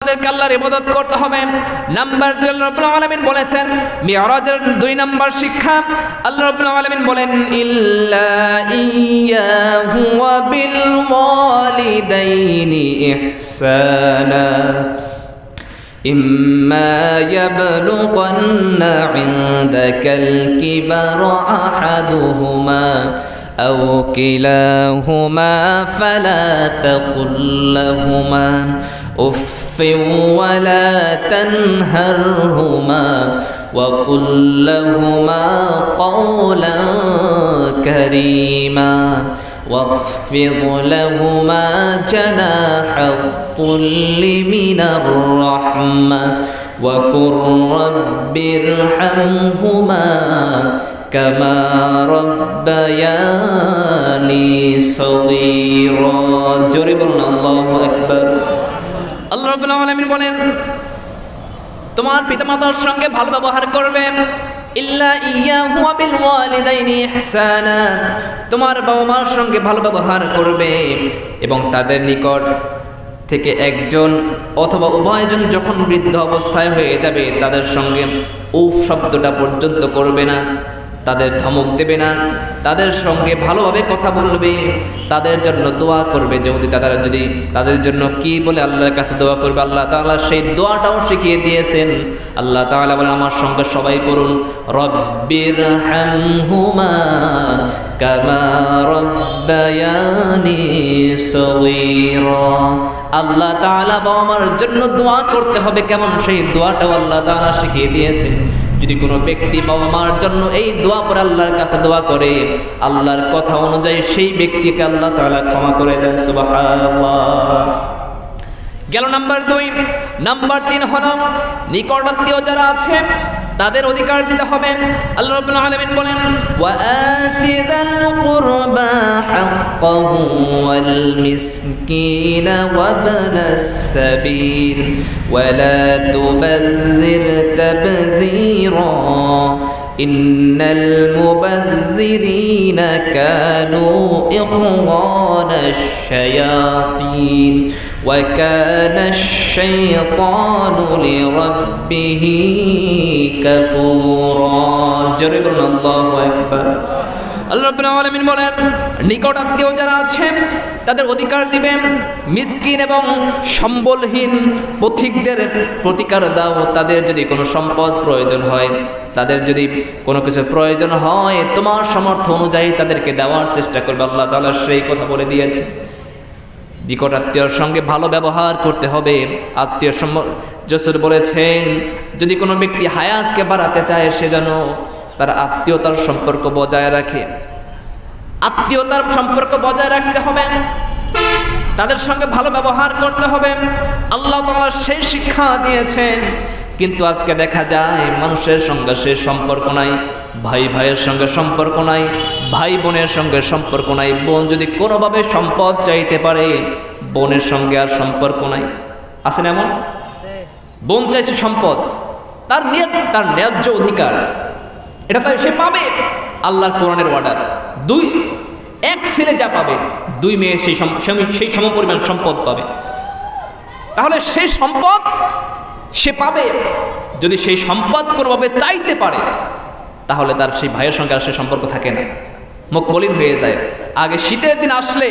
আমাদেরকে আল্লাহর ইবাদত করতে হবে। নাম্বার 2 আল্লাহ রাব্বুল আলামিন বলেছেন মিরাজের 2 নাম্বার শিক্ষা আল্লাহ রাব্বুল আলামিন বলেন ইল্লা ইয়্যাহু ওয়া বিল ওয়ালিদাইনি ইহসানা إما يبلغن عندك الكبر أحدهما أو كلاهما فلا تقل لهما أف ولا تنهرهما وقل لهما قولا كريما واخفض لهما جناح الذل من الرحمة وقل رب ارحمهما كما ربياني صغيرا جربنا الله أكبر الله رب العالمين বলেন তোমার পিতামাতার সঙ্গে ভালো ব্যবহার করবে ইল্লা ইয়্যাহু ওয়া বিল ওয়ালিদাইনি ইহসানা তোমার বাবা মার সঙ্গে ভালো ব্যবহার করবে এবং তাদের নিকট থেকে একজন অথবা উভয়জন যখন বৃদ্ধ অবস্থায় হয়ে যাবে তাদের সঙ্গে উফ শব্দটা পর্যন্ত করবে না, তাদের ধমক দেবে না, তাদের সঙ্গে ভালোভাবে কথা বলবে, তাদের জন্য দোয়া করবে। যদি তাদের জন্য কি বলে আল্লাহর কাছে দোয়া করবে, আল্লাহ তাআলা সেই দোয়াটাও শিখিয়ে দিয়েছেন। আল্লাহ তাআলা বলেন আমার সঙ্গে সবাই পড়ুন রব্বিরহামহুমা কামা রাব্বায়ানি সগীরা। আল্লাহ তাআলা বাবা মার জন্য দোয়া করতে হবে, কেমন সেই দোয়াটাও আল্লাহ তাআলা শিখিয়ে দিয়েছেন। যদি কোনো ব্যক্তি বাবা মার জন্য এই দোয়া পরে আল্লাহর কাছে দোয়া করে আল্লাহর কথা অনুযায়ী সেই ব্যক্তিকে আল্লাহ তাআলা ক্ষমা করে দেন। সুবহানাল্লাহ। গেল নাম্বার 2। নাম্বার 3 হলো নিকটাত্মীয় যারা আছে তাদের অধিকার দিতে হবে। আল্লাহ রাব্বুল আলামিন বলেন ওয়া আতিযাল কুরবা হাক্কাহু ওয়াল মিসকিনা ওয়া ইবনাস সাবিল ওয়া লা তুবাযযির তাবযীরা ইন্নাল মুবাযযিরিনা কানু ইখওয়ানাশ শায়াতিন ওয়া কানাশ শাইতানু লিরাব্বিহি কাফুরা। জোরে বলুন আল্লাহু আকবার। আল্লাহ রাব্বুল আলামিন বলেন নিকট আত্মীয় যারা আছে তাদের অধিকার দিবেন। মিসকিন এবং সম্বলহীন পথিকদের প্রতিকার দাও। তাদের যদি কোনো সম্পদ প্রয়োজন হয়, তাদের যদি কোনো কিছু প্রয়োজন হয় তোমার সামর্থ্য অনুযায়ী তাদেরকে দেওয়ার চেষ্টা করবে। আল্লাহ তাআলা সেই কথা বলে দিয়েছে। নিকট আত্মীয়র সঙ্গে ভালো ব্যবহার করতে হবে। আত্মীয় রাসূল বলেছেন যদি কোনো ব্যক্তি হায়াতকে বাড়াতে চায় সে যেন তার আত্মীয়তার সম্পর্ক বজায় রাখে। আত্মীয়তার সম্পর্ক বজায় রাখতে হবে, তাদের সঙ্গে ভালো ব্যবহার করতে হবে। আল্লাহ তাআলা সেই শিক্ষা দিয়েছেন। কিন্তু আজকে দেখা যায় মানুষের সঙ্গে সে সম্পর্ক নাই, ভাই ভাইয়ের সঙ্গে সম্পর্ক নাই, ভাই বোনের সঙ্গে সম্পর্ক নাই। বোন যদি কোনোভাবে সম্পদ চাইতে পারে বোনের সঙ্গে আর সম্পর্ক নাই। আছে না এমন? বোন চাইছে সম্পদ, তার ন্যায্য অধিকার, এটা তাই সে পাবে। আল্লাহর কোরআনের অর্ডার এক ছেলে যা পাবে 2 মেয়ে সেই সমপরিমাণ সম্পদ পাবে। তাহলে সেই সম্পদ সে পাবে। যদি সেই সম্পদ কোনোভাবে চাইতে পারে তাহলে তার সেই ভাইয়ের সঙ্গে আর সে সম্পর্ক থাকে না, মুখ মলিন হয়ে যায়। আগে শীতের দিন আসলে,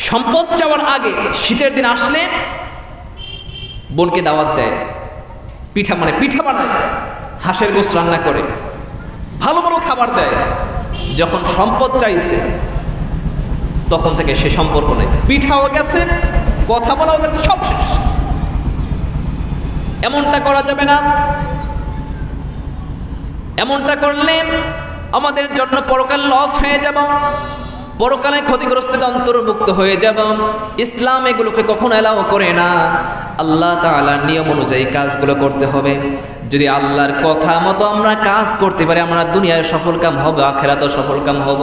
সম্পদ চাওয়ার আগে শীতের দিন আসলে বোনকে দাওয়াত দেয়, পিঠা বানায়, হাঁসের গোশত রান্না করে, ভালো ভালো খাবার দেয়। যখন সম্পদ চাইছে তখন থেকে সে সম্পর্ক নেই, পিঠাও গেছে, কথা বলাও গেছে, সব শেষ। এমনটা করা যাবে না। এমনটা করলে আমাদের জন্য পরকাল লস হয়ে যাব, পরকালে ক্ষতিগ্রস্ত অন্তর্ভুক্ত হয়ে যাব। ইসলাম এগুলোকে কখনো এলাও করে না। আল্লাহ তাআলার নিয়ম অনুযায়ী কাজগুলো করতে হবে। যদি আল্লাহর কথা মতো আমরা কাজ করতে পারি আমরা দুনিয়ায় সফলকাম হব, আখিরাতেও সফলকাম হব।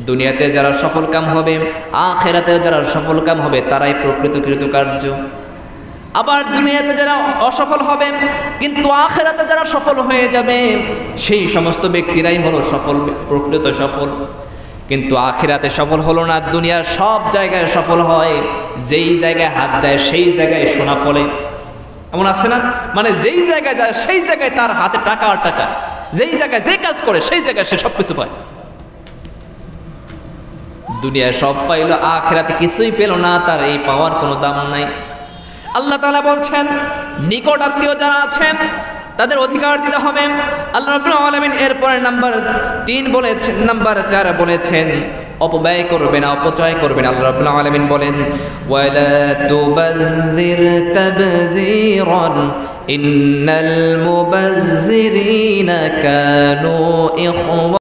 দুনিয়াতে যারা সফলকাম হবে আখিরাতেও যারা সফলকাম হবে তারাই প্রকৃত কৃতকার্য। আবার দুনিয়াতে যারা অসফল হবে কিন্তু আখিরাতে যারা সফল হয়ে যাবে সেই সমস্ত ব্যক্তিরাই হলো সফল, প্রকৃত সফল। কিন্তু আখিরাতে সফল হলো না, দুনিয়ার সব জায়গায় সফল হয়, যেই জায়গায় হাত দেয় সেই জায়গায় সোনা ফলে। এমন আছে না? মানে যেই জায়গায় যায় সেই জায়গায় তার হাতে টাকা আর টাকা, যেই জায়গায় যে কাজ করে সেই জায়গায় সে সব কিছু পায়। দুনিয়ায় সব পাইল, আখিরাতে কিছুই পেল না, তার এই পাওয়ার কোনো দাম নাই। আল্লাহ তাআলা বলছেন নিকট আত্মীয় যারা আছেন তাদের অধিকার দিতে হবে। আল্লাহ রাব্বুল আলামিন এরপরে নাম্বার 3 বলেছেন, নাম্বার 4 বলেছেন অপব্যয় করবে না, অপচয় করবে না। আল্লাহ রাব্বুল আলামিন বলেন ওয়ালা তুবাযযির তাবযীরান ইন্নাল মুবাযযিরিনা কানু ইখওয়া